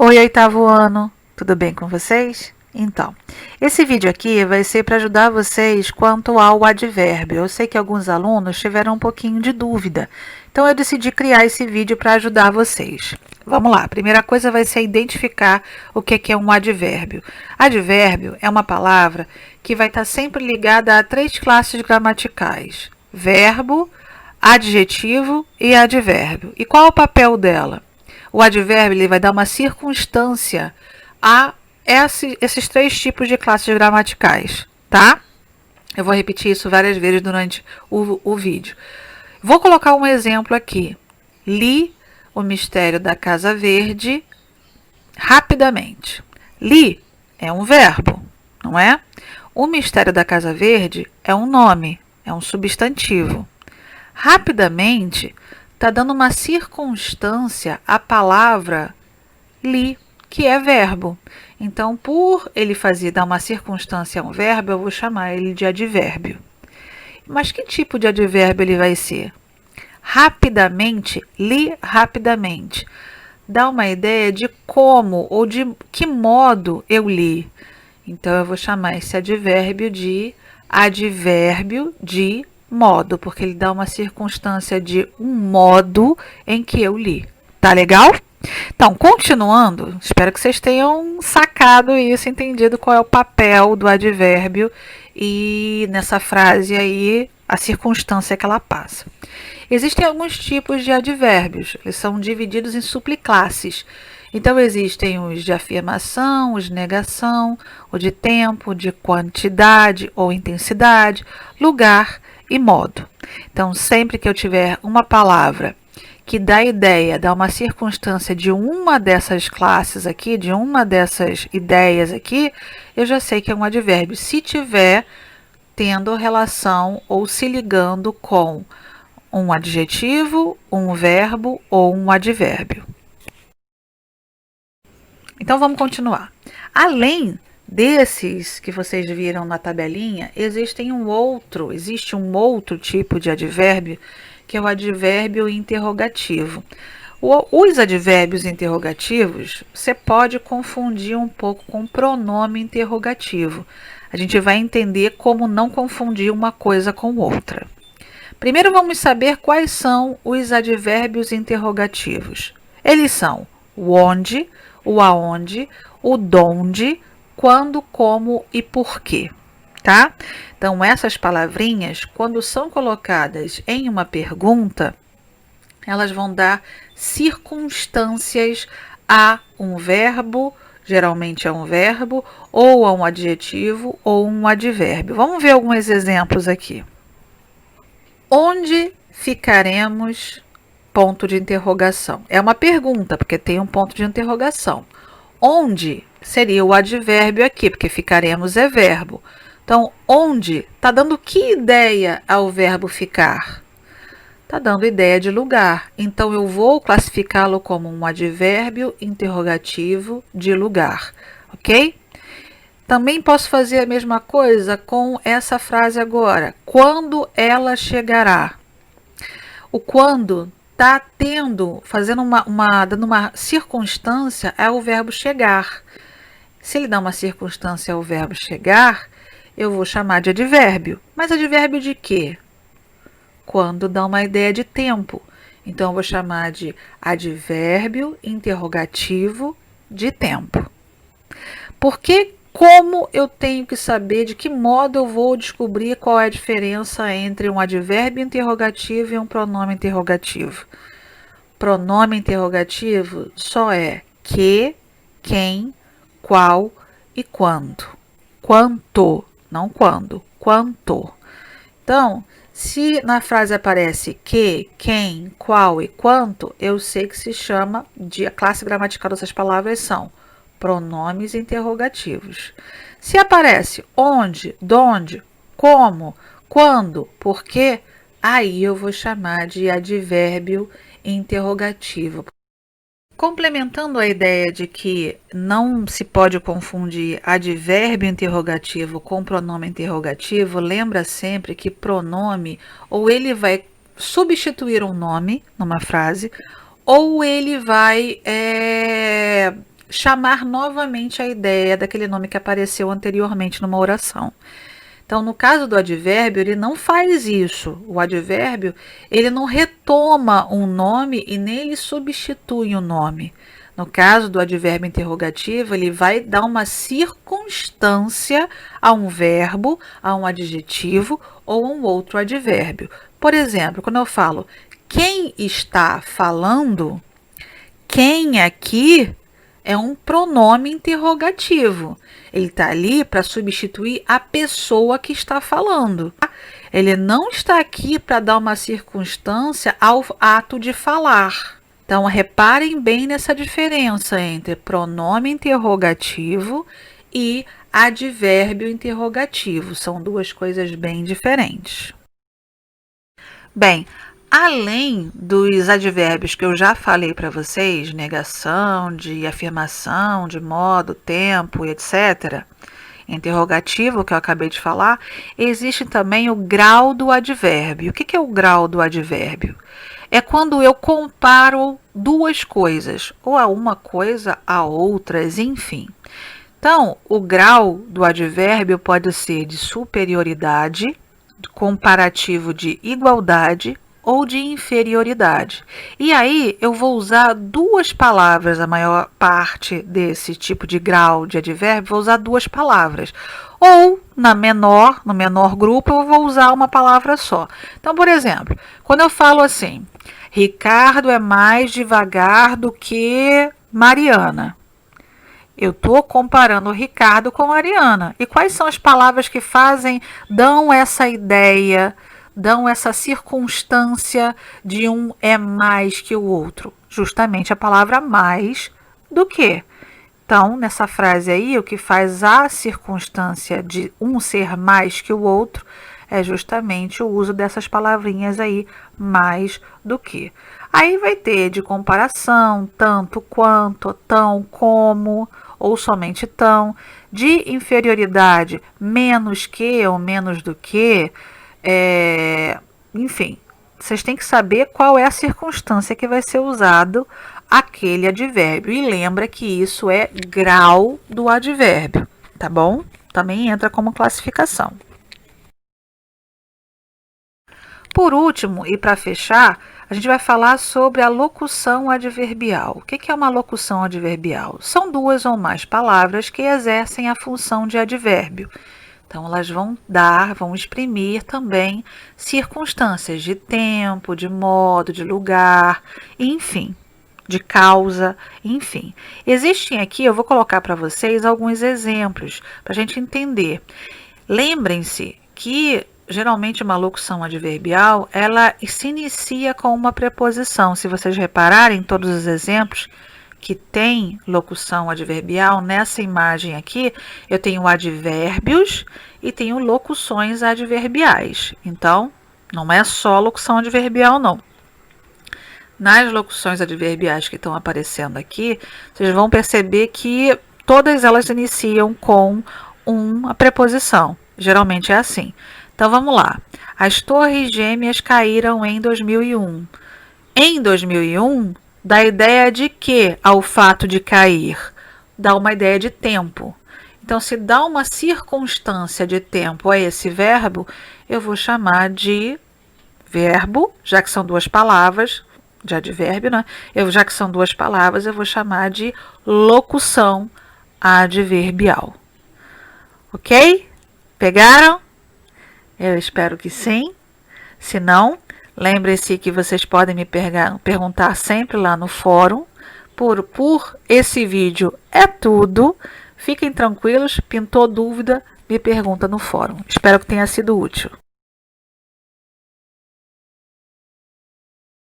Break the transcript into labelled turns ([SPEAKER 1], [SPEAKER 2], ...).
[SPEAKER 1] Oi, oitavo ano, tudo bem com vocês? Então, esse vídeo aqui vai ser para ajudar vocês quanto ao advérbio. Eu sei que alguns alunos tiveram um pouquinho de dúvida, então eu decidi criar esse vídeo para ajudar vocês. Vamos lá, a primeira coisa vai ser identificar o que é um advérbio. Advérbio é uma palavra que vai estar sempre ligada a três classes gramaticais: verbo, adjetivo e advérbio. E qual é o papel dela? O advérbio ele vai dar uma circunstância a esses três tipos de classes gramaticais, tá? Eu vou repetir isso várias vezes durante o vídeo. Vou colocar um exemplo aqui. Li O Mistério da Casa Verde rapidamente. Li é um verbo, não é? O Mistério da Casa Verde é um nome, é um substantivo. Rapidamente está dando uma circunstância à palavra li, que é verbo. Então, por ele dar uma circunstância a um verbo, eu vou chamar ele de advérbio. Mas que tipo de advérbio ele vai ser? Rapidamente, li rapidamente. Dá uma ideia de como ou de que modo eu li. Então, eu vou chamar esse advérbio de modo, porque ele dá uma circunstância de um modo em que eu li. Tá legal? Então, continuando, espero que vocês tenham sacado isso, entendido qual é o papel do advérbio e nessa frase aí a circunstância que ela passa. Existem alguns tipos de advérbios, eles são divididos em subclasses. Então, existem os de afirmação, os de negação, o de tempo, de quantidade ou intensidade, lugar e modo. Então, sempre que eu tiver uma palavra que dá a ideia, dá uma circunstância de uma dessas classes aqui, de uma dessas ideias aqui, eu já sei que é um advérbio, se tiver tendo relação ou se ligando com um adjetivo, um verbo ou um advérbio. Então vamos continuar. Além desses que vocês viram na tabelinha, existe um outro tipo de advérbio, que é o advérbio interrogativo. Os advérbios interrogativos, você pode confundir um pouco com pronome interrogativo. A gente vai entender como não confundir uma coisa com outra. Primeiro vamos saber quais são os advérbios interrogativos. Eles são o onde, o aonde, o donde, quando, como e porquê, tá? Então, essas palavrinhas, quando são colocadas em uma pergunta, elas vão dar circunstâncias a um verbo, geralmente é um verbo, ou a um adjetivo ou um advérbio. Vamos ver alguns exemplos aqui. Onde ficaremos? Ponto de interrogação. É uma pergunta, porque tem um ponto de interrogação. Onde seria o advérbio aqui, porque ficaremos é verbo. Então, onde está dando que ideia ao verbo ficar? Está dando ideia de lugar. Então, eu vou classificá-lo como um advérbio interrogativo de lugar, ok? Também posso fazer a mesma coisa com essa frase agora. Quando ela chegará? O quando está dando uma circunstância ao verbo chegar. Se ele dá uma circunstância ao verbo chegar, eu vou chamar de advérbio. Mas advérbio de quê? Quando dá uma ideia de tempo. Então, eu vou chamar de advérbio interrogativo de tempo. Porque como eu tenho que saber de que modo eu vou descobrir qual é a diferença entre um advérbio interrogativo e um pronome interrogativo? Pronome interrogativo só é que, quem, qual e quando. Quanto, não quando, quanto. Então, se na frase aparece que, quem, qual e quanto, eu sei que se chama a classe gramatical dessas palavras são pronomes interrogativos. Se aparece onde, donde, como, quando, porquê, aí eu vou chamar de advérbio interrogativo. Complementando a ideia de que não se pode confundir advérbio interrogativo com pronome interrogativo, lembra sempre que pronome ou ele vai substituir um nome numa frase, ou ele vai chamar novamente a ideia daquele nome que apareceu anteriormente numa oração. Então, no caso do advérbio, ele não faz isso. O advérbio, ele não retoma um nome e nem ele substitui o nome. No caso do advérbio interrogativo, ele vai dar uma circunstância a um verbo, a um adjetivo ou a um outro advérbio. Por exemplo, quando eu falo quem está falando, quem aqui é um pronome interrogativo. Ele está ali para substituir a pessoa que está falando. Ele não está aqui para dar uma circunstância ao ato de falar. Então, reparem bem nessa diferença entre pronome interrogativo e advérbio interrogativo. São duas coisas bem diferentes. Bem, além dos advérbios que eu já falei para vocês, negação, de afirmação, de modo, tempo, etc., interrogativo, que eu acabei de falar, existe também o grau do advérbio. O que é o grau do advérbio? É quando eu comparo duas coisas, ou a uma coisa a outras, enfim. Então, o grau do advérbio pode ser de superioridade, comparativo de igualdade ou de inferioridade. E aí eu vou usar duas palavras, a maior parte desse tipo de grau de advérbio, vou usar duas palavras. Ou no menor grupo, eu vou usar uma palavra só. Então, por exemplo, quando eu falo assim, Ricardo é mais devagar do que Mariana. Eu estou comparando o Ricardo com a Mariana. E quais são as palavras que dão essa ideia, dão essa circunstância de um é mais que o outro? Justamente a palavra mais do que. Então, nessa frase aí, o que faz a circunstância de um ser mais que o outro é justamente o uso dessas palavrinhas aí, mais do que. Aí vai ter de comparação, tanto quanto, tão como, ou somente tão, de inferioridade, menos que ou menos do que, enfim, vocês têm que saber qual é a circunstância que vai ser usado aquele advérbio. E lembra que isso é grau do advérbio, tá bom? Também entra como classificação. Por último, e para fechar, a gente vai falar sobre a locução adverbial. O que é uma locução adverbial? São duas ou mais palavras que exercem a função de advérbio. Então, elas vão exprimir também circunstâncias de tempo, de modo, de lugar, enfim, de causa, enfim. Existem aqui, eu vou colocar para vocês alguns exemplos para a gente entender. Lembrem-se que geralmente uma locução adverbial, ela se inicia com uma preposição. Se vocês repararem, todos os exemplos que tem locução adverbial, nessa imagem aqui, eu tenho advérbios e tenho locuções adverbiais. Então, não é só locução adverbial, não. Nas locuções adverbiais que estão aparecendo aqui, vocês vão perceber que todas elas iniciam com uma preposição. Geralmente é assim. Então, vamos lá. As torres gêmeas caíram em 2001. Em 2001, dá ideia de que ao fato de cair? Dá uma ideia de tempo. Então, se dá uma circunstância de tempo a esse verbo, eu vou chamar de verbo, já que são duas palavras, de advérbio, né? Já que são duas palavras, eu vou chamar de locução adverbial. Ok? Pegaram? Eu espero que sim. Se não, lembre-se que vocês podem me perguntar sempre lá no fórum. Por esse vídeo é tudo. Fiquem tranquilos, pintou dúvida, me pergunta no fórum. Espero que tenha sido útil.